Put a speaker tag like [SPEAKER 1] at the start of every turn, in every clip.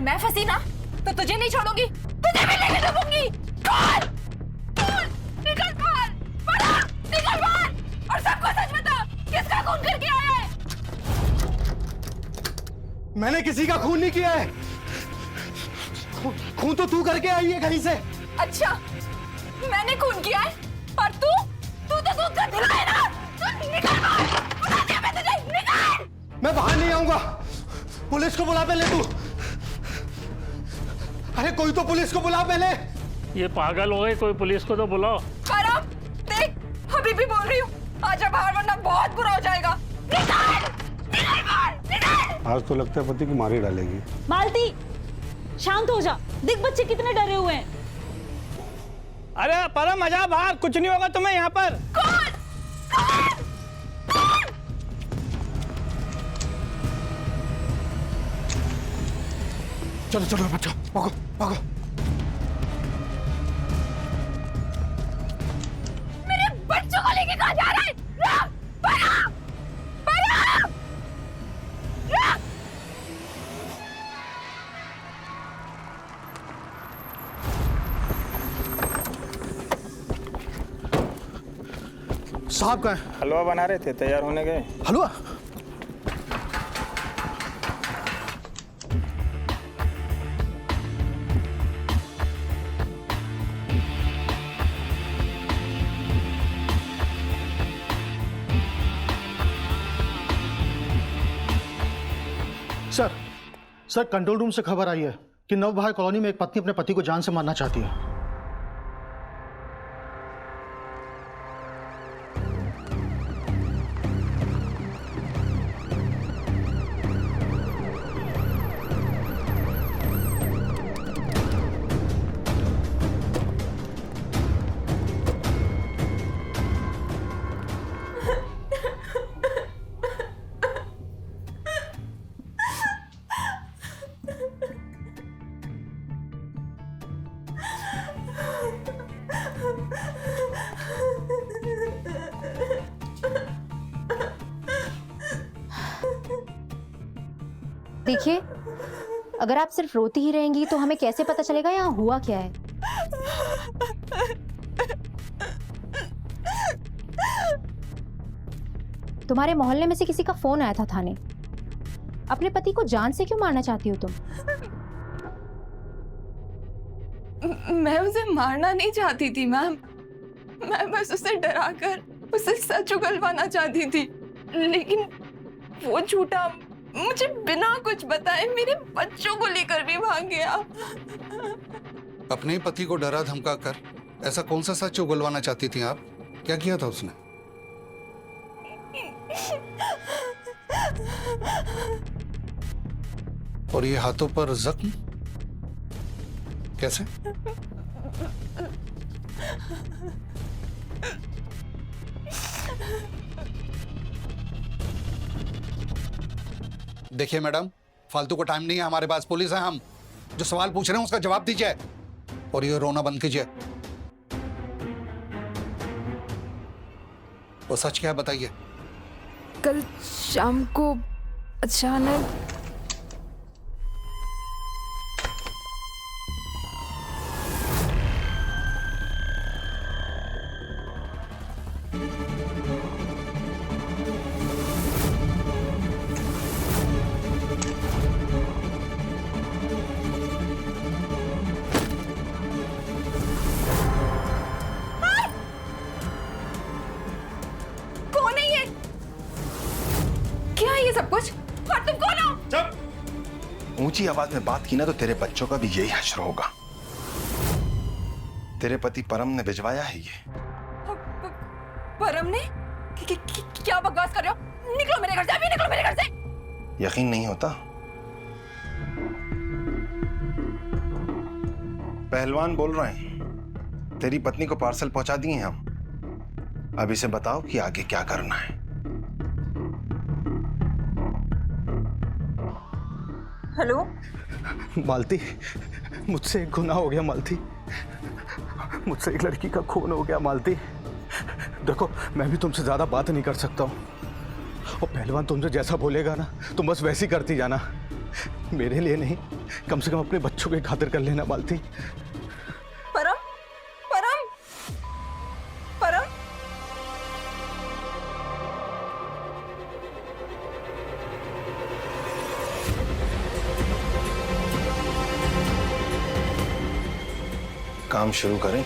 [SPEAKER 1] मैं फंसी ना तो तुझे नहीं छोड़ूंगी, तुझे भी लेके दूंगी। कौन? निकल बाहर, बड़ा निकल बाहर और सबको सच बता, किसका खून करके आया है?
[SPEAKER 2] मैंने किसी का खून नहीं किया है। खून तो तू करके आई है कहीं से।
[SPEAKER 1] अच्छा, मैंने खून किया है और तू तो दूध का धुला है ना? निकल बाहर, बता दिया मैं तुझे, निकल।
[SPEAKER 2] मैं बाहर नहीं आऊंगा, पुलिस को बुला पहले तू। अरे कोई तो पुलिस को बुला पहले।
[SPEAKER 3] ये पागल हो गए, कोई पुलिस को तो बुलाओ।
[SPEAKER 1] परम, देख अभी भी बोल रही हूँ, आजा बाहर वरना बहुत बुरा हो जाएगा। निकल, निकल बाहर, निकल।
[SPEAKER 4] आज तो लगता है पति को मार ही डालेगी।
[SPEAKER 5] मालती, शांत हो जा, देख बच्चे कितने डरे हुए हैं।
[SPEAKER 6] अरे परम आजा बाहर, कुछ नहीं होगा तुम्हें यहाँ पर।
[SPEAKER 1] कौन? कौन? कौन?
[SPEAKER 2] चलो चलो बच्चों, भागो भागो।
[SPEAKER 1] मेरे बच्चों को लेके कहाँ जा रहा है? रुक, परम, परम, रुक।
[SPEAKER 2] साहब कहाँ है?
[SPEAKER 6] हलवा बना रहे थे, तैयार होने गए।
[SPEAKER 2] हलवा? सर कंट्रोल रूम से खबर आई है कि नवबहार कॉलोनी में एक पत्नी अपने पति को जान से मारना चाहती है।
[SPEAKER 7] देखिए, अगर आप सिर्फ रोती ही रहेंगी तो हमें कैसे पता चलेगा यहाँ हुआ क्या है। तुम्हारे मोहल्ले में से किसी का फोन आया था थाने। अपने पति को जान से क्यों मारना चाहती हो तुम?
[SPEAKER 1] मैं उसे मारना नहीं चाहती थी मैम, मैं बस उसे डराकर उसे सच उगलवाना चाहती थी, लेकिन वो झूठा मुझे बिना कुछ बताए मेरे बच्चों को लेकर भी भाग गया।
[SPEAKER 8] अपने ही पति को डरा धमका कर ऐसा कौन सा सच उगलवाना चाहती थी आप? क्या किया था उसने? और ये हाथों पर जख्म कैसे? देखिए मैडम, फालतू का टाइम नहीं है हमारे पास, पुलिस है हम। जो सवाल पूछ रहे हैं उसका जवाब दीजिए और ये रोना बंद कीजिए। वो सच क्या है बताइए।
[SPEAKER 1] कल शाम को अचानक सब कुछ, और तुम कौन हो?
[SPEAKER 9] चुप! ऊंची आवाज में बात की ना तो तेरे बच्चों का भी यही हश्र होगा। तेरे पति परम ने भिजवाया है ये।
[SPEAKER 1] परम ने? क्या बकवास कर रहे हो? निकलो मेरे घर से, अभी निकलो मेरे घर से।
[SPEAKER 9] यकीन नहीं होता? पहलवान बोल रहे हैं, तेरी पत्नी को पार्सल पहुंचा दिए हैं हम। अब इसे बताओ कि आगे क्या करना है।
[SPEAKER 1] हेलो
[SPEAKER 2] मालती, मुझसे एक गुनाह हो गया मालती, मुझसे एक लड़की का खून हो गया मालती। देखो, मैं भी तुमसे ज्यादा बात नहीं कर सकता हूँ, और पहलवान तुमसे जैसा बोलेगा ना तुम बस वैसी करती जाना। मेरे लिए नहीं, कम से कम अपने बच्चों की खातिर कर लेना मालती।
[SPEAKER 1] परम, परम, परम।
[SPEAKER 9] काम शुरू करें।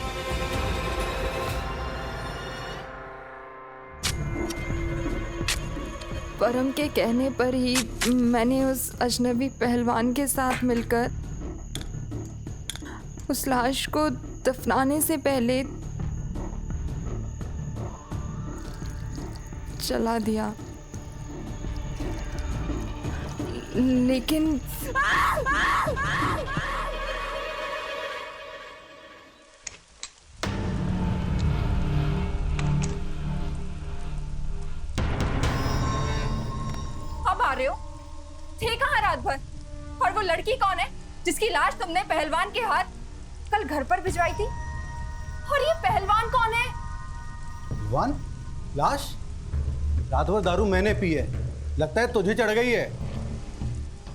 [SPEAKER 1] परम के कहने पर ही मैंने उस अजनबी पहलवान के साथ मिलकर उस लाश को दफनाने से पहले जला दिया। लेकिन
[SPEAKER 10] अब आ रहे हो? थे कहाँ रात भर? और वो लड़की कौन है जिसकी लाश तुमने पहलवान के हाथ कल घर पर भिजवाई थी? और ये पहलवान कौन है?
[SPEAKER 4] वन लाश? रात भर दारू मैंने पी है, लगता है तुझे चढ़ गई है।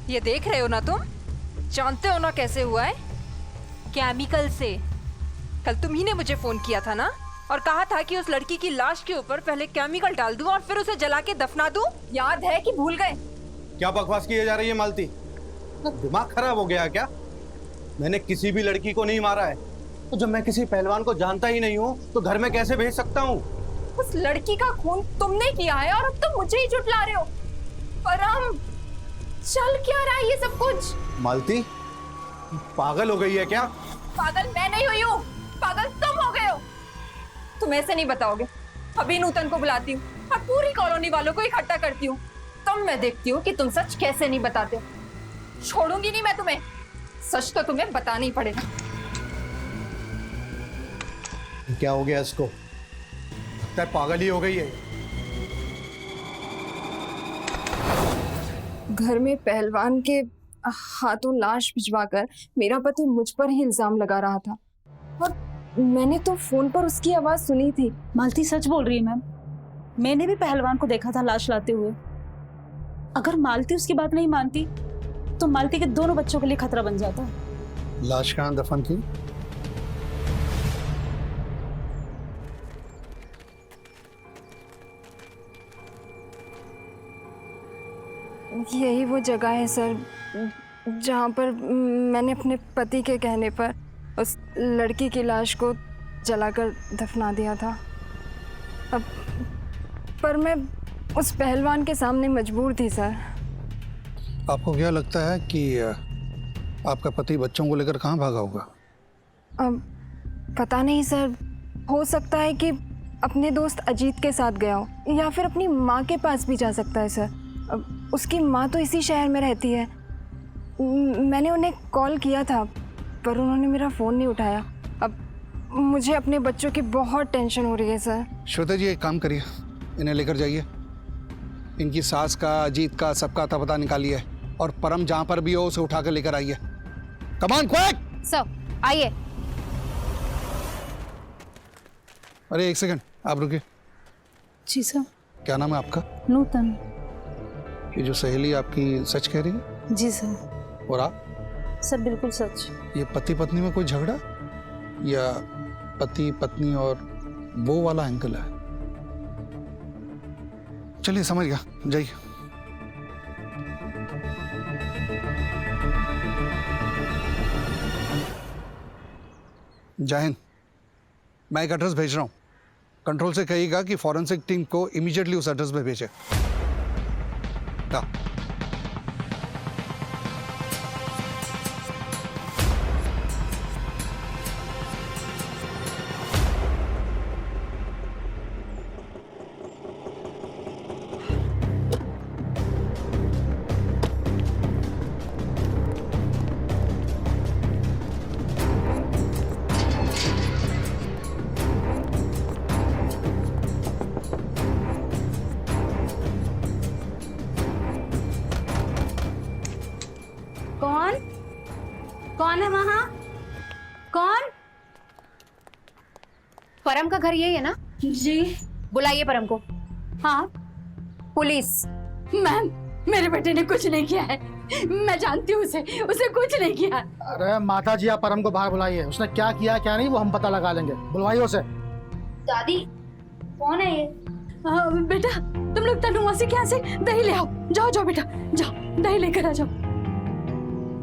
[SPEAKER 10] ये देख रहे हो ना तुम? जानते हो ना कैसे हुआ है? केमिकल से। कल तुम ही ने मुझे फोन किया था ना, और कहा था कि उस लड़की की लाश के ऊपर पहले केमिकल डाल दूं और फिर उसे जला के दफना दूं। याद है कि भूल गए?
[SPEAKER 4] क्या बकवास किए जा रही है मालती? दिमाग खराब हो गया क्या? मैंने किसी भी लड़की को नहीं मारा है। तो जब मैं किसी पहलवान को जानता ही नहीं हूँ तो घर में कैसे भेज सकता हूँ?
[SPEAKER 10] उस लड़की का खून तुमने किया है और अब तुम मुझे ही झुठला रहे हो। परम, चल क्या रहा है ये सब कुछ?
[SPEAKER 4] मालती पागल हो गई है क्या?
[SPEAKER 10] पागल मैं नहीं हुई हूँ, पागल तुम हो गए हो। तुम ऐसे नहीं बताओगे। अभी नूतन को बुलाती हूँ और पूरी कॉलोनी वालों को इकट्ठा करती हूँ। तब मैं देखती हूँ कि तुम सच कैसे नहीं बताते। छोड़ूंगी नहीं मैं तुम्हें। सच तो तुम्हें बताना ही पड़ेगा।
[SPEAKER 4] क्या हो गया इसको? लगता है पागल ही हो गई है।
[SPEAKER 1] घर में पहलवान के हाथों लाश भिजवाकर मेरा पति मुझ पर ही इल्जाम लगा रहा था, और मैंने तो फोन पर उसकी आवाज सुनी थी।
[SPEAKER 5] मालती सच बोल रही है मैम। मैंने भी पहलवान को देखा था लाश लाते हुए। अगर मालती उसकी बात नहीं मानती तो मालती के दोनों बच्चों के लिए खतरा बन जाता।
[SPEAKER 8] लाश कहाँ दफन की?
[SPEAKER 1] यही वो जगह है सर जहाँ पर मैंने अपने पति के कहने पर उस लड़की की लाश को जलाकर दफना दिया था। अब पर मैं उस पहलवान के सामने मजबूर थी सर।
[SPEAKER 8] आपको क्या लगता है कि आपका पति बच्चों को लेकर कहाँ भागा होगा?
[SPEAKER 1] अब पता नहीं सर, हो सकता है कि अपने दोस्त अजीत के साथ गया हो या फिर अपनी माँ के पास भी जा सकता है सर। अब उसकी माँ तो इसी शहर में रहती है। मैंने उन्हें कॉल किया था पर उन्होंने मेरा फ़ोन नहीं उठाया। अब मुझे अपने बच्चों की बहुत टेंशन हो रही है सर।
[SPEAKER 8] श्वेता जी एक काम करिए, इन्हें लेकर जाइए। इनकी सास का, अजीत का, सबका अता पता निकालिए और परम जहाँ पर भी हो उसे उठा कर लेकर आइए। Come on quick!
[SPEAKER 7] सर आइए।
[SPEAKER 8] अरे एक सेकंड, आप रुकिए।
[SPEAKER 5] जी सर।
[SPEAKER 8] क्या नाम है आपका?
[SPEAKER 5] नूतन।
[SPEAKER 8] ये जो सहेली आपकी सच कह रही है?
[SPEAKER 5] जी सर।
[SPEAKER 8] और आप?
[SPEAKER 5] सर बिल्कुल सच।
[SPEAKER 8] ये पति पत्नी में कोई झगड़ा या पति पत्नी और वो वाला एंगल है? चलिए समझ गया, जाइए। जय हिंद। मैं एक एड्रेस भेज रहा हूँ, कंट्रोल से कहिएगा कि फॉरेंसिक टीम को इमीडिएटली उस एड्रेस पे भेजे। हाँ।
[SPEAKER 7] कौन है वहाँ? कौन? परम का घर यही है ना?
[SPEAKER 5] जी।
[SPEAKER 7] बुलाइए परम को।
[SPEAKER 5] हाँ।
[SPEAKER 7] पुलिस।
[SPEAKER 10] मैम,
[SPEAKER 5] मेरे बेटे ने कुछ नहीं किया है, मैं जानती हूँ उसे, उसने कुछ नहीं किया।
[SPEAKER 6] अरे माता जी, आप परम को बाहर बुलाइए। उसने क्या किया क्या नहीं वो हम पता लगा लेंगे। बुलवाइए उसे।
[SPEAKER 5] दादी कौन है ये? बेटा तुम लोग तनु मौसी के यहाँ से दही ले आओ। जाओ जाओ बेटा, जाओ दही लेकर आ जाओ।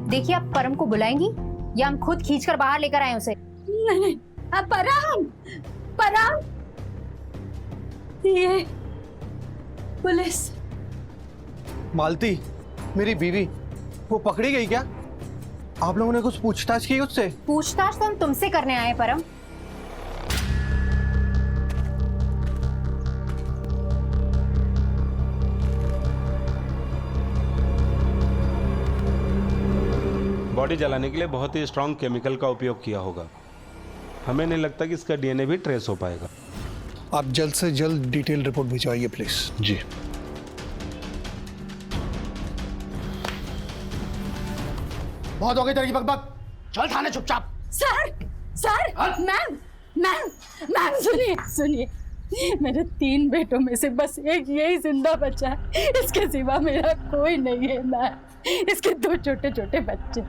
[SPEAKER 7] देखिए, आप परम को बुलाएंगी या हम खुद खींचकर बाहर लेकर आए उसे?
[SPEAKER 5] नहीं नहीं, परम परम, ये पुलिस।
[SPEAKER 4] मालती, मेरी बीवी, वो पकड़ी गई क्या? आप लोगों ने कुछ पूछताछ की उससे?
[SPEAKER 7] पूछताछ तो हम तुमसे करने आए हैं परम।
[SPEAKER 11] बॉडी जलाने के लिए बहुत ही स्ट्रांग केमिकल का उपयोग किया होगा। हमें नहीं लगता कि इसका डीएनए भी ट्रेस हो पाएगा।
[SPEAKER 8] आप जल्द से जल्द डिटेल रिपोर्ट भिजवाइए प्लीज।
[SPEAKER 11] जी।
[SPEAKER 6] बहुत हो गई तेरी बकबक, चल थाने चुपचाप।
[SPEAKER 5] Sir sir, ma'am ma'am ma'am, सुनिए सुनिए, मेरे 3 बेटों में से बस एक यही जिंदा बचा है, इसके सिवा मेरा कोई नहीं है मैम। इसके 2 छोटे छोटे बच्चे,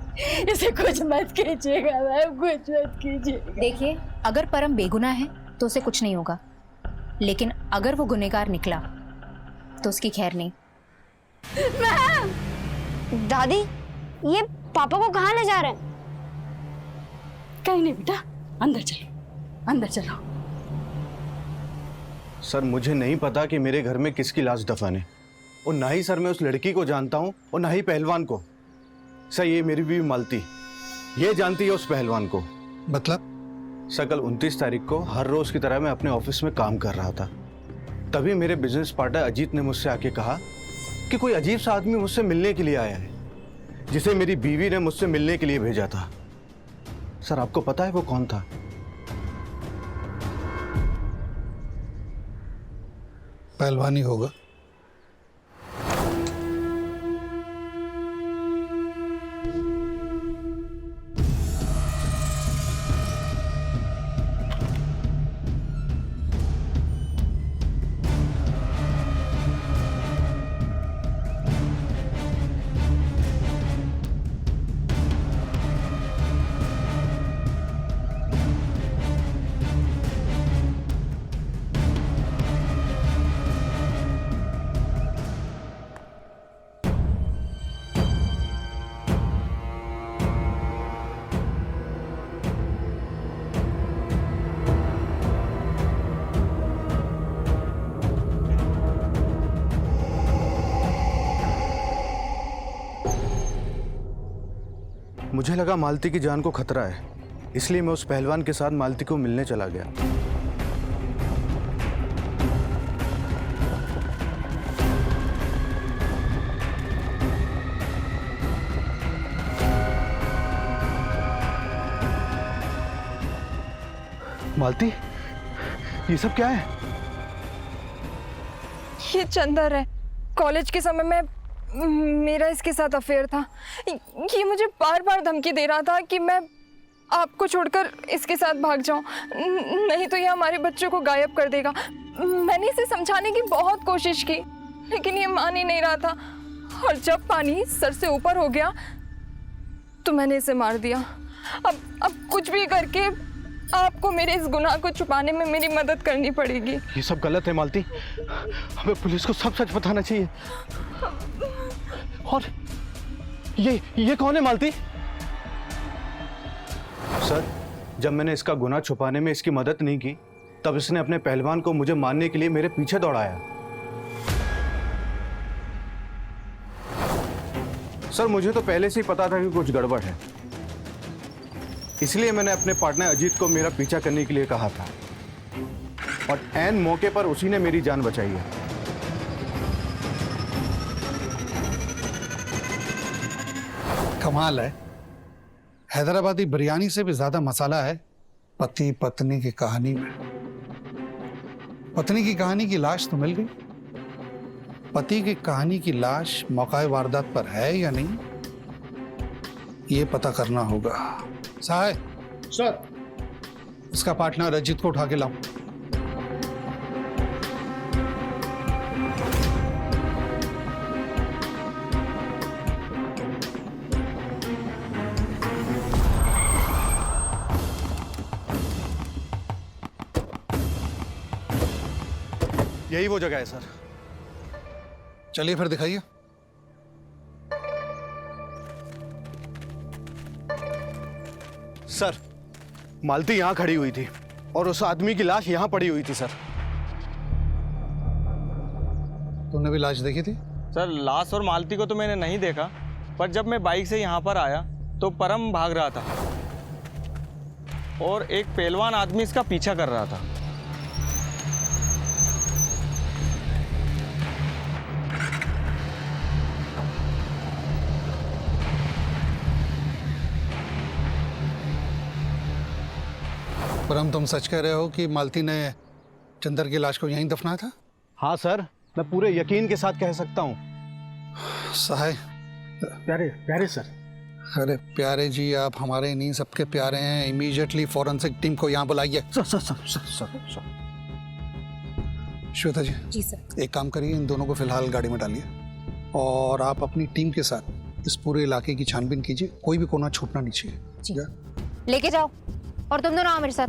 [SPEAKER 5] इसे कुछ मत कीजिएगा मैम, कुछ मत कीजिएगा।
[SPEAKER 7] देखिए, अगर परम बेगुनाह है तो उसे कुछ नहीं होगा, लेकिन अगर वो गुनहगार निकला तो उसकी खैर नहीं।
[SPEAKER 5] मैम!
[SPEAKER 10] दादी, ये पापा को कहाँ ले जा रहे हैं?
[SPEAKER 5] कहीं नहीं बेटा, अंदर चलो, अंदर चलो।
[SPEAKER 4] सर, मुझे नहीं पता कि मेरे घर में किसकी लाश दफन है, और ना ही सर मैं उस लड़की को जानता हूँ और ना ही पहलवान को। सर, ये मेरी बीवी मालती, ये जानती है उस पहलवान को।
[SPEAKER 8] मतलब?
[SPEAKER 4] सर, कल 29 तारीख को हर रोज की तरह मैं अपने ऑफिस में काम कर रहा था, तभी मेरे बिजनेस पार्टनर अजीत ने मुझसे आके कहा कि कोई अजीब सा आदमी मुझसे मिलने के लिए आया है, जिसे मेरी बीवी ने मुझसे मिलने के लिए भेजा था। सर, आपको पता है वो कौन था?
[SPEAKER 8] पहलवानी होगा।
[SPEAKER 4] मुझे लगा मालती की जान को खतरा है, इसलिए मैं उस पहलवान के साथ मालती को मिलने चला गया। मालती, ये सब क्या है?
[SPEAKER 1] ये चंदर है। कॉलेज के समय में मेरा इसके साथ अफेयर था। ये मुझे बार बार धमकी दे रहा था कि मैं आपको छोड़कर इसके साथ भाग जाऊं, नहीं तो ये हमारे बच्चों को गायब कर देगा। मैंने इसे समझाने की बहुत कोशिश की, लेकिन ये मान ही नहीं रहा था, और जब पानी सर से ऊपर हो गया तो मैंने इसे मार दिया। अब कुछ भी करके आपको मेरे इस गुनाह को छुपाने में मेरी मदद करनी पड़ेगी।
[SPEAKER 4] ये सब गलत है मालती, हमें पुलिस को सब सच बताना चाहिए। और ये कौन है मालती? सर, जब मैंने इसका गुनाह छुपाने में इसकी मदद नहीं की, तब इसने अपने पहलवान को मुझे मारने के लिए मेरे पीछे दौड़ाया। सर, मुझे तो पहले से ही पता था कि कुछ गड़बड़ है, इसलिए मैंने अपने पार्टनर अजीत को मेरा पीछा करने के लिए कहा था, और ऐन मौके पर उसी ने मेरी जान बचाई है।
[SPEAKER 8] कमाल है, हैदराबादी बिरयानी से भी ज्यादा मसाला है पति पत्नी की कहानी में। पत्नी की कहानी की लाश तो मिल गई, पति की कहानी की लाश मौका वारदात पर है या नहीं, ये पता करना होगा। साहब
[SPEAKER 6] सर,
[SPEAKER 8] इसका पार्टनर अजीत को उठा के लाओ।
[SPEAKER 4] यही वो जगह है सर।
[SPEAKER 8] चलिए फिर दिखाइए।
[SPEAKER 4] सर, मालती यहां खड़ी हुई थी और उस आदमी की लाश यहां पड़ी हुई थी सर।
[SPEAKER 8] तुमने भी लाश देखी थी?
[SPEAKER 6] सर लाश और मालती को तो मैंने नहीं देखा, पर जब मैं बाइक से यहाँ पर आया तो परम भाग रहा था और एक पहलवान आदमी इसका पीछा कर रहा था।
[SPEAKER 8] परम, तुम सच कह रहे हो कि मालती ने चंदर की लाश को यहीं दफनाया था?
[SPEAKER 4] हाँ सर, मैं पूरे यकीन के साथ कह सकता हूँ।
[SPEAKER 8] सहाय।
[SPEAKER 2] प्यारे प्यारे सर।
[SPEAKER 8] अरे प्यारे जी, आप हमारे नहीं सबके प्यारे हैं। इमीडिएटली फॉरेंसिक टीम को यहाँ बुलाइए।
[SPEAKER 2] Sir sir sir sir sir sir.
[SPEAKER 8] Shweta ji,
[SPEAKER 7] जी सर।
[SPEAKER 8] एक काम करिए, इन दोनों को फिलहाल गाड़ी में डालिए और आप अपनी टीम के साथ इस पूरे इलाके की छानबीन कीजिए। कोई भी कोना छूटना नहीं चाहिए।
[SPEAKER 7] जी। लेके जाओ और तुम दोनों आओ मेरे साथ।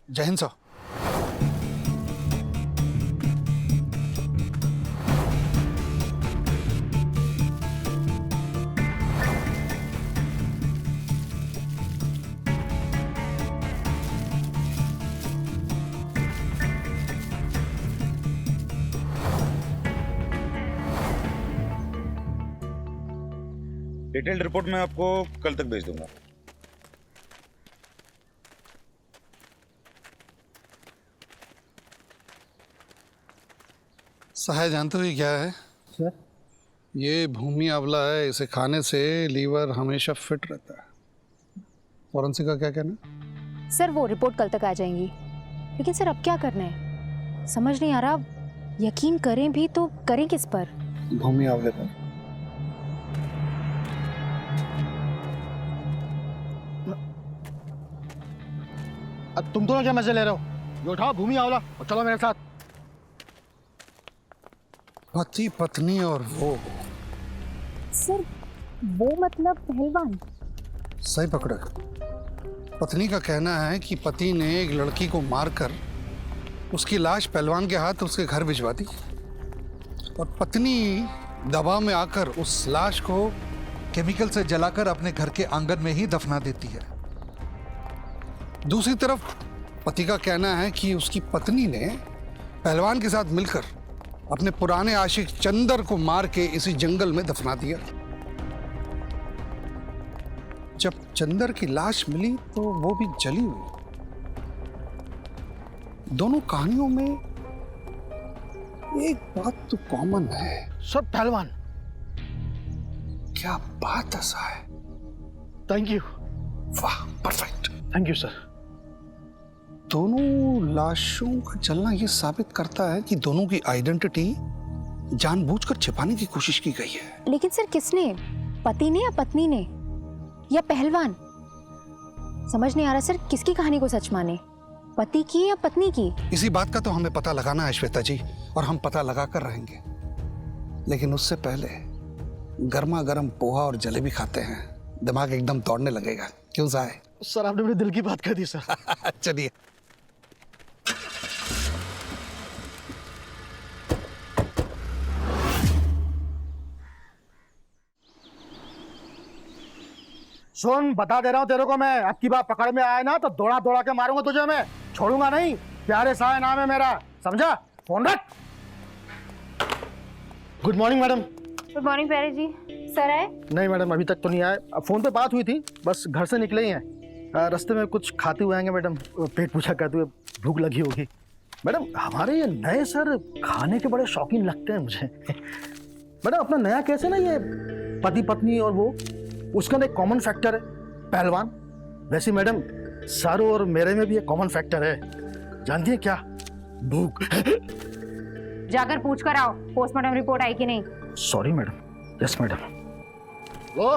[SPEAKER 8] जय हिंद सर।
[SPEAKER 12] डिटेल्ड रिपोर्ट मैं आपको कल तक भेज दूंगा।
[SPEAKER 8] सहाय, जानते हो ये क्या है?
[SPEAKER 2] सर,
[SPEAKER 8] ये भूमि आंवला है। इसे खाने से लीवर हमेशा फिट रहता है। फॉरेंसिक का क्या कहना?
[SPEAKER 7] सर वो रिपोर्ट कल तक आ जाएंगी, लेकिन सर अब क्या करना है समझ नहीं आ रहा। यकीन करें भी तो करें किस पर?
[SPEAKER 8] भूमि आंवले पर।
[SPEAKER 2] अब तुम दोनों क्या मजे ले रहे हो? ये उठाओ भूमि आंवला और चलो मेरे साथ।
[SPEAKER 8] पति पत्नी और वो।
[SPEAKER 7] सर वो मतलब पहलवान?
[SPEAKER 8] सही पकड़ा। पत्नी का कहना है कि पति ने एक लड़की को मारकर उसकी लाश पहलवान के हाथ उसके घर भिजवा दी और पत्नी दबाव में आकर उस लाश को केमिकल से जलाकर अपने घर के आंगन में ही दफना देती है। दूसरी तरफ पति का कहना है कि उसकी पत्नी ने पहलवान के साथ मिलकर अपने पुराने आशिक चंदर को मार के इसी जंगल में दफना दिया। जब चंदर की लाश मिली तो वो भी जली हुई। दोनों कहानियों में एक बात तो कॉमन है।
[SPEAKER 2] सब पहलवान।
[SPEAKER 8] क्या बात ऐसा है?
[SPEAKER 2] Thank you.
[SPEAKER 8] वाह, परफेक्ट।
[SPEAKER 2] Thank you sir.
[SPEAKER 8] दोनों लाशों का जलना यह साबित करता है कि दोनों की आइडेंटिटी जानबूझकर छिपाने की कोशिश की गई है।
[SPEAKER 7] लेकिन सर किसने? पति ने या पत्नी ने या पहलवान? समझ नहीं आ रहा सर, किसकी कहानी को सच माने, पति की या पत्नी की?
[SPEAKER 8] इसी बात का तो हमें पता लगाना है श्वेता जी, और हम पता लगा कर रहेंगे। लेकिन उससे पहले गर्मा गर्म पोहा और जलेबी खाते हैं, दिमाग एकदम दौड़ने लगेगा। क्यों साहब?
[SPEAKER 2] सर आपने मेरे दिल की बात कर दी सर।
[SPEAKER 8] चलिए।
[SPEAKER 2] सुन, बता दे रहा हूँ तेरे को, मैं अब की बार पकड़ में आया ना तो दौड़ा दौड़ा के मारूंगा तुझे। मैं छोड़ूंगा नहीं। प्यारे साय नाम है मेरा, समझा? फोन रख। Good morning madam.
[SPEAKER 7] Good morning प्यारे जी। सर आए?
[SPEAKER 2] नहीं मैडम, अभी तक तो नहीं आए। अब फोन पे बात हुई थी, बस घर से निकले ही हैं। रास्ते में कुछ खाते हुए आएंगे मैडम। पेट पूछा कहते हुए, भूख लगी होगी। मैडम हमारे ये नए सर खाने के बड़े शौकीन लगते हैं मुझे। मैडम अपना नया कैसे ना, ये पति पत्नी और वो, उसका एक कॉमन फैक्टर है पहलवान। वैसे मैडम सर और मेरे में भी एक कॉमन फैक्टर है, जानती है क्या? भूख।
[SPEAKER 7] जाकर पूछ कर आओ पोस्टमार्टम रिपोर्ट आई कि नहीं।
[SPEAKER 2] Sorry madam. Yes madam. लो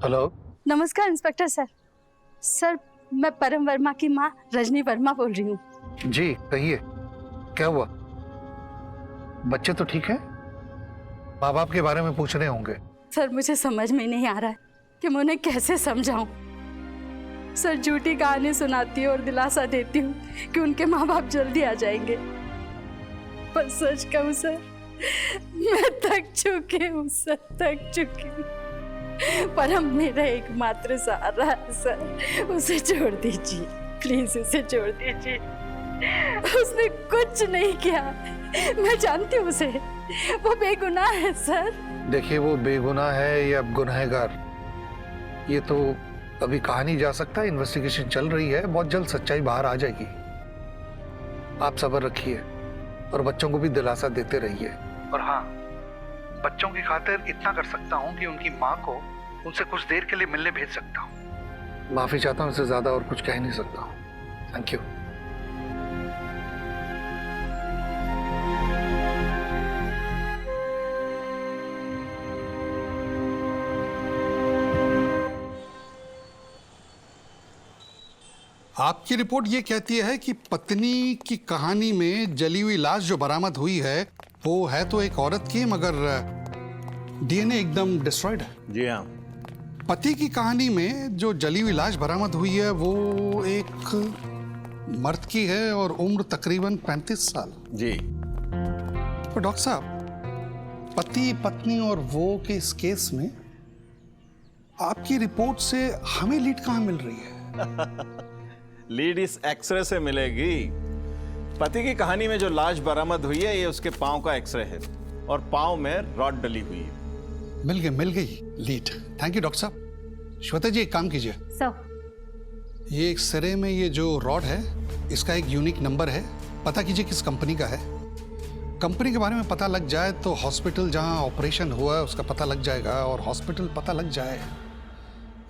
[SPEAKER 8] हेलो।
[SPEAKER 5] नमस्कार इंस्पेक्टर सर। सर मैं परम वर्मा की माँ रजनी वर्मा बोल रही हूँ।
[SPEAKER 8] जी कहिए, क्या हुआ? बच्चे तो ठीक है? माँ बाप के बारे में पूछ रहे होंगे।
[SPEAKER 5] सर मुझे समझ में नहीं आ रहा है कि मैं उन्हें कैसे समझाऊं। सर झूठी कहानी सुनाती हूँ और दिलासा देती हूँ कि उनके माँ बाप जल्दी आ जाएंगे, पर सच कहूँ सर, मैं थक चुकी हूँ सर, थक चुकी हूँ। पर हम मेरा एकमात्र सहारा है सर, उसे छोड़ दीजिए, प्लीज उसे छोड़ दीजिए। उसने कुछ नहीं किया, मैं जानती हूँ उसे, वो बेगुनाह है सर।
[SPEAKER 8] देखिए, वो बेगुनाह है या गुनहगार, ये तो अभी कहा नहीं जा सकता। इन्वेस्टिगेशन चल रही है, बहुत जल्द सच्चाई बाहर आ जाएगी। आप सब्र रखिए और बच्चों को भी दिलासा देते रहिए। और हाँ, बच्चों की खातिर इतना कर सकता हूँ कि उनकी माँ को उनसे कुछ देर के लिए मिलने भेज सकता हूँ। माफी चाहता हूँ, इससे ज्यादा और कुछ कह नहीं सकता हूँ। Thank you. आपकी रिपोर्ट ये कहती है कि पत्नी की कहानी में जली हुई लाश जो बरामद हुई है वो है तो एक औरत की, मगर डीएनए एकदम डिस्ट्रॉयड है।
[SPEAKER 12] जी हाँ।
[SPEAKER 8] पति की कहानी में जो जली हुई लाश बरामद हुई है वो एक मर्द की है और उम्र तकरीबन 35 साल।
[SPEAKER 12] जी।
[SPEAKER 8] तो डॉक्टर साहब, पति पत्नी और वो के इस केस में आपकी रिपोर्ट से हमें लीड कहाँ मिल रही है?
[SPEAKER 12] लीड इस एक्सरे से मिलेगी। पति की कहानी में जो लाश बरामद हुई है ये उसके पांव का एक्सरे है और पांव में रॉड डली हुई है।
[SPEAKER 8] मिल गई लीड। थैंक यू डॉक्टर साहब। श्वेता जी, एक काम कीजिए।
[SPEAKER 7] सर,
[SPEAKER 8] ये एक्सरे में ये जो रॉड है इसका एक यूनिक नंबर है, पता कीजिए किस कंपनी का है। कंपनी के बारे में पता लग जाए तो हॉस्पिटल जहां ऑपरेशन हुआ है उसका पता लग जाएगा, और हॉस्पिटल पता लग जाए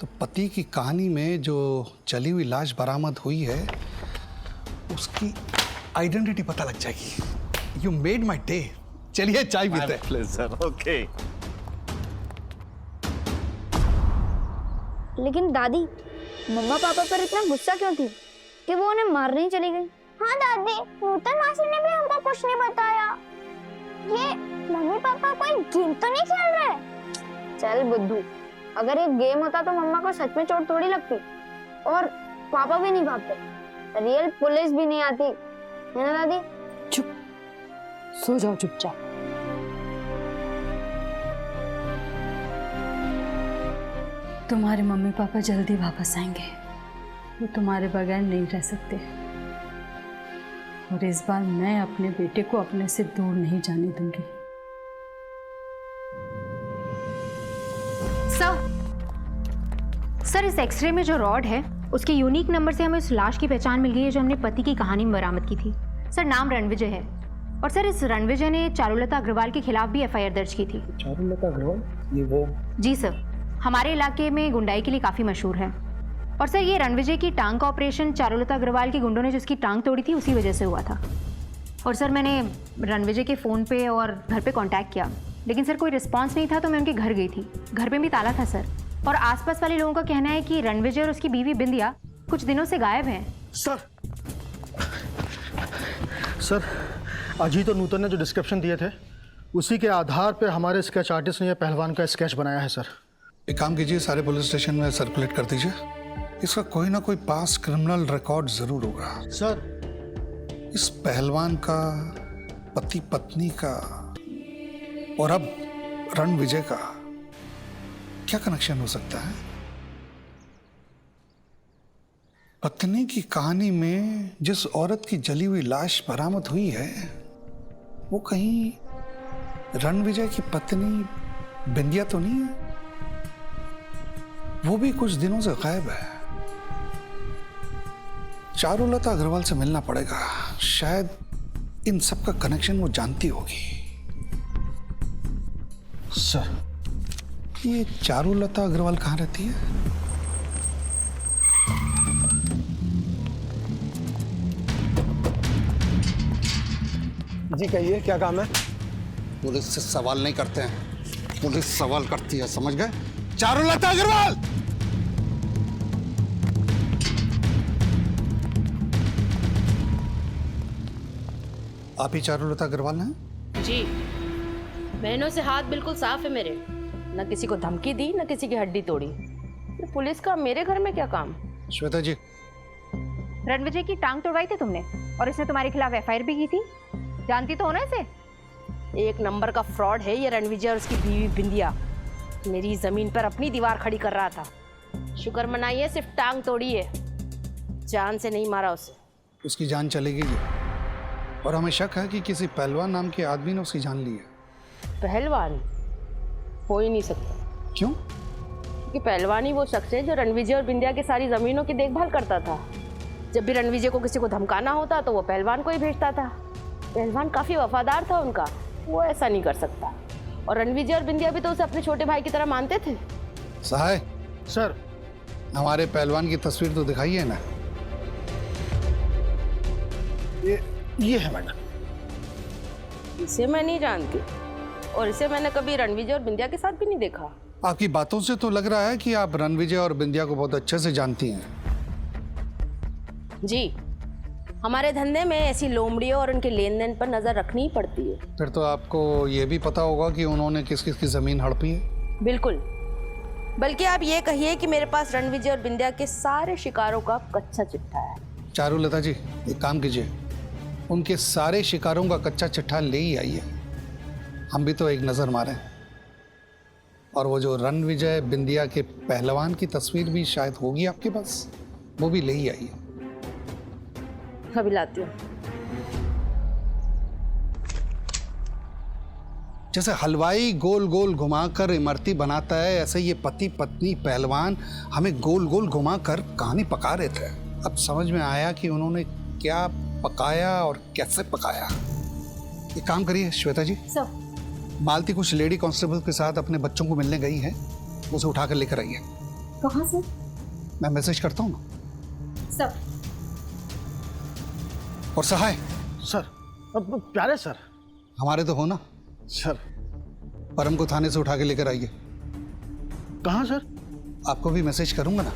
[SPEAKER 8] तो पति की कहानी में जो जली हुई लाश बरामद हुई है उसकी आइडेंटिटी पता लग जाएगी। You made my day. चलिए चाय पीते हैं।
[SPEAKER 12] प्लेजर। ओके।
[SPEAKER 13] लेकिन दादी, मम्मा पापा पर इतना गुस्सा क्यों थी कि वो उन्हें मारने ही चली गई? हाँ दादी, नूतन मासी ने भी हमको कुछ नहीं बताया। ये मम्मी पापा कोई गेम तो नहीं खेल रहे? चल बुद्धू, अगर एक गेम होता तो मम्मा को सच में चोट थोड़ी लगती और पापा भी नहीं भागते, रियल पुलिस भी नहीं आती, है ना दादी?
[SPEAKER 5] चुप, सो जाओ चुपचाप। तुम्हारे मम्मी पापा जल्दी वापस आएंगे, वो तुम्हारे बगैर नहीं रह सकते, और इस बार मैं अपने बेटे को अपने से दूर नहीं जाने दूंगी।
[SPEAKER 7] सर, इस एक्सरे में जो रॉड है उसके यूनिक नंबर से हमें उस लाश की पहचान मिल गई है जो हमने पति की कहानी में बरामद की थी। सर, नाम रणविजय है, और सर इस रणविजय ने चारुलता अग्रवाल के खिलाफ भी एफआईआर दर्ज की थी।
[SPEAKER 2] चारुलता अग्रवाल? ये वो?
[SPEAKER 7] जी सर, हमारे इलाके में गुंडाई के लिए काफी मशहूर है। और सर, ये रणविजय की टांग का ऑपरेशन चारुलता अग्रवाल के गुंडों ने जिसकी टांग तोड़ी थी उसी वजह से हुआ था। और सर, मैंने रणविजय के फ़ोन पे और घर पे कांटेक्ट किया, लेकिन सर कोई रिस्पांस नहीं था, तो मैं उनके घर गई थी। घर पे भी ताला था सर, और आसपास वाले लोगों का कहना है कि रणविजय और उसकी बीवी बिंदिया कुछ दिनों से गायब हैं।
[SPEAKER 2] सर, अजीत और नूतन ने जो डिस्क्रिप्शन दिए थे उसी के आधार पे हमारे स्केच आर्टिस्ट ने यह पहलवान का स्केच बनाया है सर।
[SPEAKER 8] एक काम कीजिए, सारे पुलिस स्टेशन में सर्कुलेट कर दीजिए। इसका कोई ना कोई पास क्रिमिनल रिकॉर्ड जरूर होगा
[SPEAKER 2] सर।
[SPEAKER 8] इस पहलवान का, पति पत्नी का और अब रणविजय का क्या कनेक्शन हो सकता है? पत्नी की कहानी में जिस औरत की जली हुई लाश बरामद हुई है वो कहीं रणविजय की पत्नी बिंदिया तो नहीं है? वो भी कुछ दिनों से गायब है। चारुलता अग्रवाल से मिलना पड़ेगा, शायद इन सब का कनेक्शन वो जानती होगी।
[SPEAKER 2] सर,
[SPEAKER 8] ये चारुलता अग्रवाल कहाँ रहती है?
[SPEAKER 14] जी कहिए, क्या काम है?
[SPEAKER 8] पुलिस से सवाल नहीं करते हैं, पुलिस सवाल करती है, समझ गए? चारुलता अग्रवाल! आप ही चारुलता अग्रवाल हैं?
[SPEAKER 5] जी, बहनों से हाथ बिल्कुल साफ है मेरे। न किसी को धमकी दी, न किसी की हड्डी तोड़ी। फिर पुलिस का मेरे घर में क्या काम?
[SPEAKER 8] श्वेता जी,
[SPEAKER 7] रणविजय की टांग तोड़वाई थी तुमने और इसने तुम्हारे खिलाफ एफआईआर भी की थी। जानती तो हो ना इसे?
[SPEAKER 5] एक नंबर का फ्रॉड है ये रणविजय और उसकी बीवी बिंदिया। मेरी जमीन पर अपनी दीवार खड़ी कर रहा था। शुक्र मनाइए सिर्फ टांग तोड़ी है, जान से नहीं मारा उसे।
[SPEAKER 8] उसकी जान चली गई है और हमें शक है कि किसी पहलवान नाम के आदमी ने उसकी जान ली है।
[SPEAKER 5] पहलवान हो ही नहीं सकता।
[SPEAKER 8] क्यों?
[SPEAKER 5] क्योंकि पहलवान ही वो शख्स है जो रणविजय और बिंदिया की सारी जमीनों की देखभाल करता था। जब भी रणविजय को किसी को धमकाना होता तो वो पहलवान को ही भेजता था। पहलवान काफी वफादार था उनका, वो ऐसा नहीं कर सकता। और रणविजय और बिंदिया भी तो उसे अपने छोटे भाई की तरह मानते थे।
[SPEAKER 8] सहाय
[SPEAKER 2] सर,
[SPEAKER 8] हमारे पहलवान की तस्वीर तो दिखाई है ना?
[SPEAKER 2] ये है मैडम।
[SPEAKER 5] इसे मैं नहीं जानती और इसे मैंने कभी रणविजय और बिंदिया के साथ भी नहीं देखा।
[SPEAKER 8] आपकी बातों से तो लग रहा है कि आप रणविजय और बिंदिया को बहुत अच्छे से जानती हैं।
[SPEAKER 5] जी, हमारे धंधे में ऐसी लोमड़ियों और उनके लेन देन पर नजर रखनी ही पड़ती है।
[SPEAKER 8] फिर तो आपको ये भी पता होगा कि उन्होंने किस किस की जमीन हड़पी है।
[SPEAKER 5] बिल्कुल, बल्कि आप ये कहिए कि मेरे पास रणविजय और बिंदिया के सारे शिकारों का कच्चा चिट्ठा है।
[SPEAKER 8] चारुलता जी, एक काम कीजिए, उनके सारे शिकारों का कच्चा चिट्ठा ले ही आइए, हम भी तो एक नज़र मारें। और वो जो रणविजय बिंदिया के पहलवान की तस्वीर भी शायद होगी आपके पास, वो भी ले ही आइए।
[SPEAKER 5] अभी लाती हूँ।
[SPEAKER 8] जैसे हलवाई गोल गोल घुमाकर इमरती बनाता है, ऐसे ये पति पत्नी पहलवान हमें गोल गोल घुमाकर कहानी पका रहे थे। अब समझ में आया कि उन्होंने क्या पकाया और कैसे पकाया। एक काम करिए श्वेता जी,
[SPEAKER 5] सर,
[SPEAKER 8] मालती कुछ लेडी कांस्टेबल के साथ अपने बच्चों को मिलने गई है, उसे उठाकर लेकर आइए।
[SPEAKER 5] कहाँ से?
[SPEAKER 8] मैं मैसेज करता हूँ ना।
[SPEAKER 5] सर।
[SPEAKER 8] और सहाय
[SPEAKER 2] सर, अब प्यारे सर,
[SPEAKER 8] हमारे तो हो ना
[SPEAKER 2] सर।
[SPEAKER 8] परम को थाने से उठा के लेकर आइए।
[SPEAKER 2] कहाँ सर?
[SPEAKER 8] आपको भी मैसेज करूंगा ना।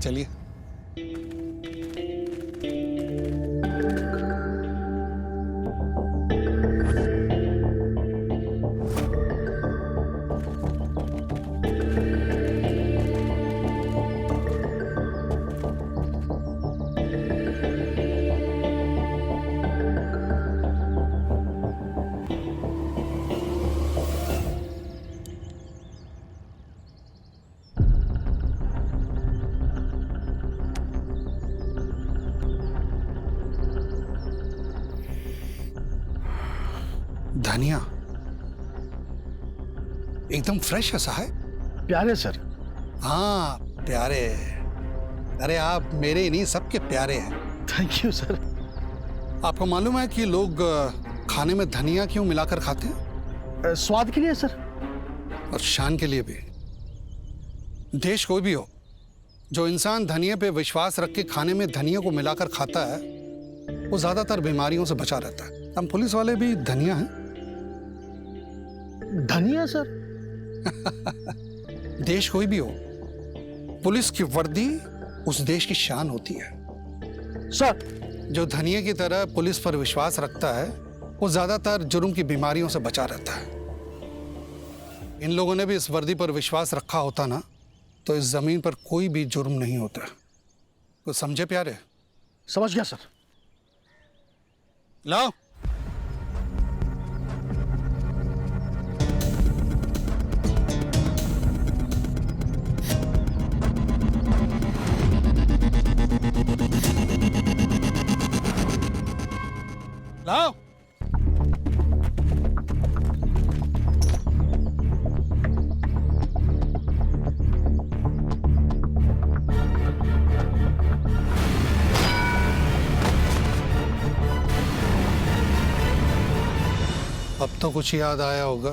[SPEAKER 8] चलिए। धनिया एकदम फ्रेश है साहब।
[SPEAKER 2] प्यारे सर।
[SPEAKER 8] हाँ प्यारे, अरे आप मेरे ही नहीं सबके प्यारे हैं।
[SPEAKER 2] Thank you sir.
[SPEAKER 8] आपको मालूम है कि लोग खाने में धनिया क्यों मिलाकर खाते हैं?
[SPEAKER 2] स्वाद के लिए सर,
[SPEAKER 8] और शान के लिए भी। देश कोई भी हो, जो इंसान धनिया पे विश्वास रख के खाने में धनिया को मिलाकर खाता है वो ज्यादातर बीमारियों से बचा रहता है। हम पुलिस वाले भी धनिया हैं।
[SPEAKER 2] धनिया सर?
[SPEAKER 8] देश कोई भी हो, पुलिस की वर्दी उस देश की शान होती है
[SPEAKER 2] सर।
[SPEAKER 8] जो धनिया की तरह पुलिस पर विश्वास रखता है वो ज्यादातर जुर्म की बीमारियों से बचा रहता है। इन लोगों ने भी इस वर्दी पर विश्वास रखा होता ना तो इस जमीन पर कोई भी जुर्म नहीं होता। तो समझे प्यारे?
[SPEAKER 2] समझ गया सर।
[SPEAKER 8] लाओ। लाओ। अब तो कुछ याद आया होगा।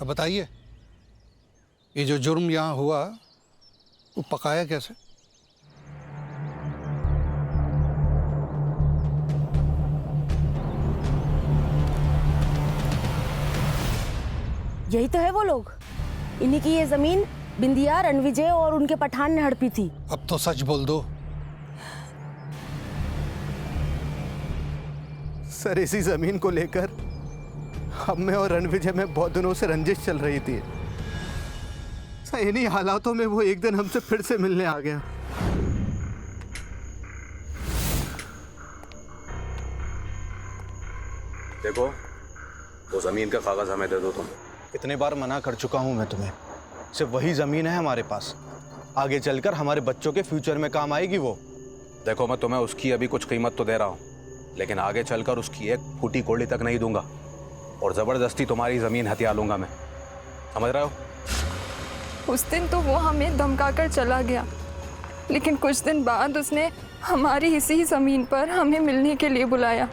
[SPEAKER 8] अब बताइए, ये जो जुर्म यहाँ हुआ वो पकाया कैसे?
[SPEAKER 15] यही तो है वो लोग। इन्हीं की ये जमीन बिंदिया, रणविजय और उनके पठान ने हड़पी थी।
[SPEAKER 8] अब तो सच बोल दो।
[SPEAKER 4] सर, इसी जमीन को लेकर हम में और रणविजय में बहुत दिनों से रंजिश चल रही थी। सर, इन्हीं हालातों में वो एक दिन हमसे फिर से मिलने आ गया। देखो, वो जमीन का कागज हमें दे दो। तुम इतने बार मना कर चुका हूं मैं तुम्हें। सिर्फ वही जमीन है हमारे पास, आगे चलकर हमारे बच्चों के फ्यूचर में काम आएगी वो।
[SPEAKER 16] देखो, मैं तुम्हें उसकी अभी कुछ कीमत तो दे रहा हूँ, लेकिन आगे चलकर उसकी एक फूटी कोड़ी तक नहीं दूंगा और जबरदस्ती तुम्हारी जमीन हथिया लूंगा मैं। समझ रहे हो?
[SPEAKER 1] उस दिन तो वो हमें धमकाकर चला गया, लेकिन कुछ दिन बाद उसने हमारी इसी जमीन पर हमें मिलने के लिए बुलाया।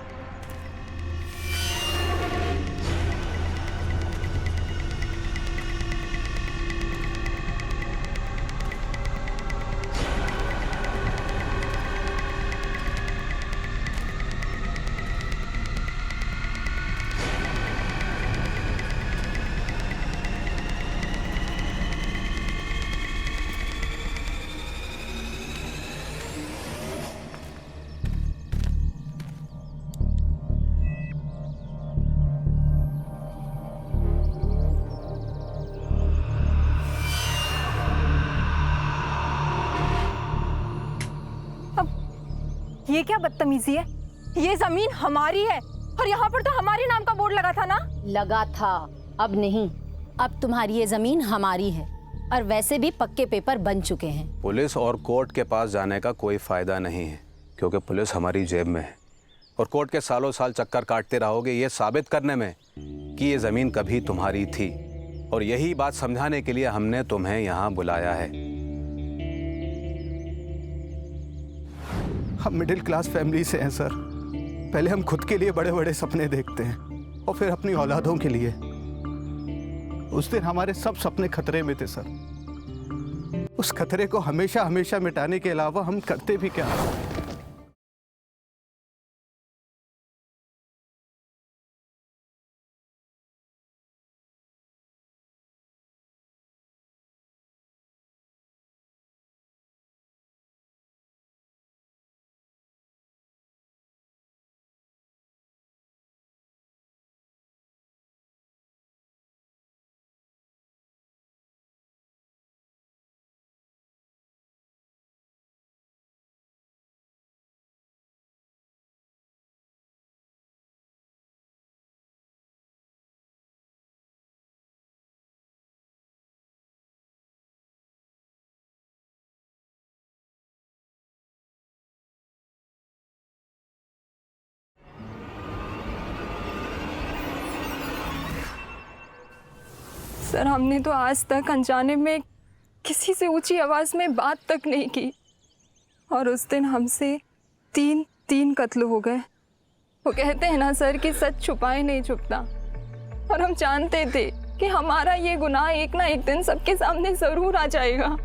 [SPEAKER 10] ये क्या बदतमीजी है? ये जमीन हमारी है और यहाँ पर तो हमारे नाम का बोर्ड लगा था ना।
[SPEAKER 15] लगा था, अब नहीं। अब तुम्हारी ये जमीन हमारी है और वैसे भी पक्के पेपर बन चुके हैं।
[SPEAKER 16] पुलिस और कोर्ट के पास जाने का कोई फायदा नहीं है, क्योंकि पुलिस हमारी जेब में है और कोर्ट के सालों साल चक्कर काटते रहोगे ये साबित करने में कि ये जमीन कभी तुम्हारी थी। और यही बात समझाने के लिए हमने तुम्हें यहाँ बुलाया है।
[SPEAKER 4] हम मिडिल क्लास फैमिली से हैं सर। पहले हम खुद के लिए बड़े बड़े सपने देखते हैं और फिर अपनी औलादों के लिए। उस दिन हमारे सब सपने खतरे में थे सर। उस खतरे को हमेशा हमेशा मिटाने के अलावा हम करते भी क्या?
[SPEAKER 1] सर, हमने तो आज तक अनजाने में किसी से ऊंची आवाज़ में बात तक नहीं की और उस दिन हमसे तीन कत्ल हो गए। वो कहते हैं ना सर कि सच छुपाए नहीं छुपता, और हम जानते थे कि हमारा ये गुनाह एक ना एक दिन सबके सामने ज़रूर आ जाएगा।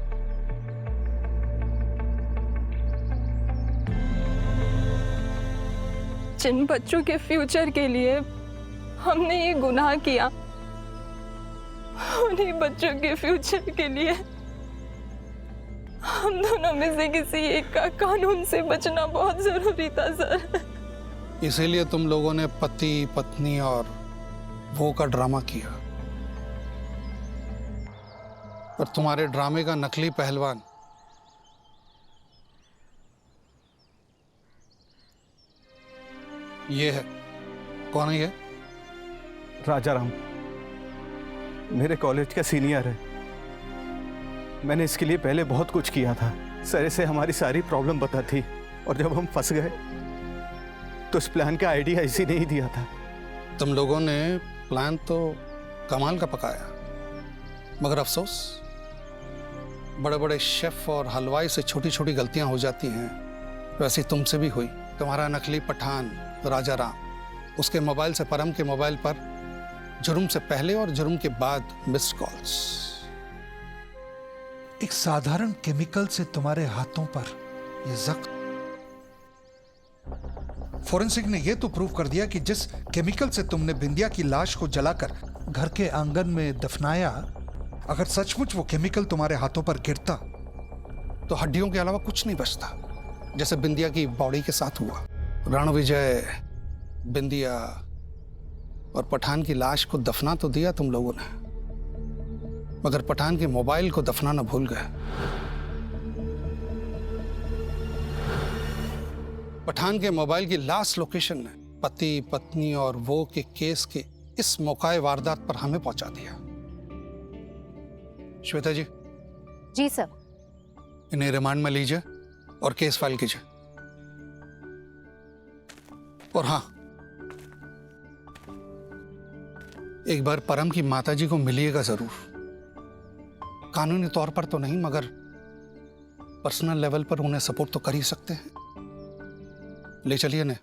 [SPEAKER 1] जिन बच्चों के फ्यूचर के लिए हमने ये गुनाह किया, उन्हीं बच्चों के फ्यूचर के लिए हम दोनों में से किसी एक का कानून से बचना बहुत जरूरी था सर।
[SPEAKER 8] इसीलिए तुम लोगों ने पति पत्नी और वो का ड्रामा किया। पर तुम्हारे ड्रामे का नकली पहलवान ये है। कौन है ये?
[SPEAKER 4] राजाराम, मेरे कॉलेज का सीनियर है। मैंने इसके लिए पहले बहुत कुछ किया था। सर इसे हमारी सारी प्रॉब्लम पता थी और जब हम फंस गए तो इस प्लान का आइडिया इसी ने ही दिया था।
[SPEAKER 8] तुम लोगों ने प्लान तो कमाल का पकाया, मगर अफसोस बड़े बड़े शेफ और हलवाई से छोटी छोटी गलतियां हो जाती हैं। वैसे तुमसे भी हुई। तुम्हारा नकली पठान राजा राम, उसके मोबाइल से परम के मोबाइल पर जुर्म से पहले और जुर्म के बाद मिस्ड कॉल्स।
[SPEAKER 17] एक साधारण केमिकल से तुम्हारे हाथों पर यह जख्म। फोरेंसिक ने यह तो प्रूव कर दिया कि जिस केमिकल से तुमने बिंदिया की लाश को जलाकर घर के आंगन में दफनाया, अगर सचमुच वो केमिकल तुम्हारे हाथों पर गिरता
[SPEAKER 8] तो हड्डियों के अलावा कुछ नहीं बचता, जैसे बिंदिया की बॉडी के साथ हुआ। रणविजय, बिंदिया और पठान की लाश को दफना तो दिया तुम लोगों ने, मगर पठान के मोबाइल को दफनाना भूल गए। पठान के मोबाइल की लास्ट लोकेशन ने पति, पत्नी और वो के केस के इस मौकाए वारदात पर हमें पहुंचा दिया। श्वेता जी।
[SPEAKER 15] जी सर।
[SPEAKER 8] इन्हें रिमांड में लीजिए और केस फाइल कीजिए। और हाँ, एक बार परम की माताजी को मिलिएगा जरूर। कानूनी तौर पर तो नहीं, मगर पर्सनल लेवल पर उन्हें सपोर्ट तो कर ही सकते हैं। ले चलिए ने।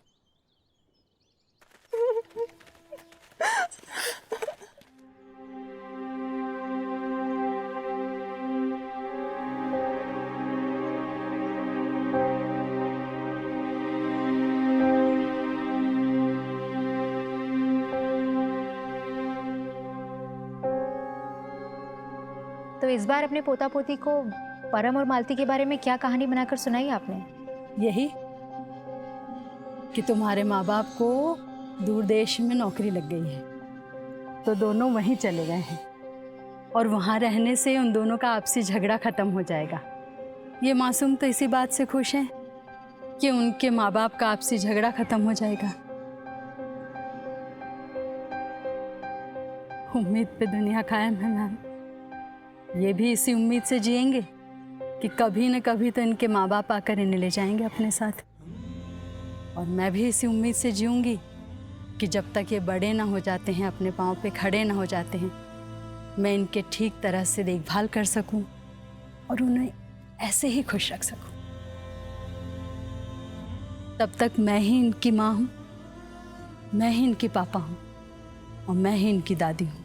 [SPEAKER 7] तो इस बार अपने पोता पोती को परम और मालती के बारे में क्या कहानी बनाकर सुनाई आपने?
[SPEAKER 5] यही कि तुम्हारे माँ बाप को दूर देश में नौकरी लग गई है, तो दोनों वहीं चले गए हैं और वहाँ रहने से उन दोनों का आपसी झगड़ा खत्म हो जाएगा। ये मासूम तो इसी बात से खुश हैं कि उनके माँ बाप का आपसी झगड़ा खत्म हो जाएगा। उम्मीद पे दुनिया कायम है मैम। ये भी इसी उम्मीद से जिएंगे कि कभी न कभी तो इनके माँ बाप आकर इन्हें ले जाएंगे अपने साथ। और मैं भी इसी उम्मीद से जीऊंगी कि जब तक ये बड़े ना हो जाते हैं, अपने पाँव पे खड़े ना हो जाते हैं, मैं इनके ठीक तरह से देखभाल कर सकूं और उन्हें ऐसे ही खुश रख सकूं। तब तक मैं ही इनकी माँ हूँ, मैं ही इनकी पापा हूँ और मैं ही इनकी दादी हूँ।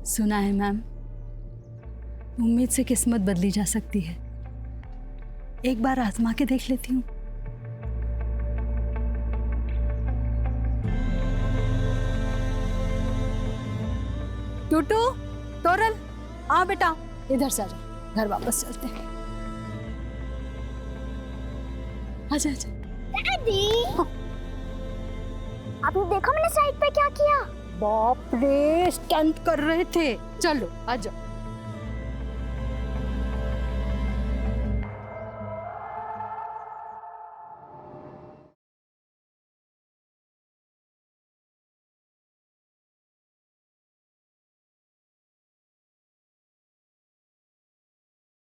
[SPEAKER 5] सुना है मैम, उम्मीद से किस्मत बदली जा सकती है। एक बार आजमा के देख लेती हूँ। टूटू, तोरल, आ बेटा, इधर से आजा, घर वापस चलते हैं। आजा आजा।
[SPEAKER 13] दादी, आपने देखा मैंने साइड पे क्या किया?
[SPEAKER 5] बाप रे, स्टंट कर रहे थे। चलो आजा।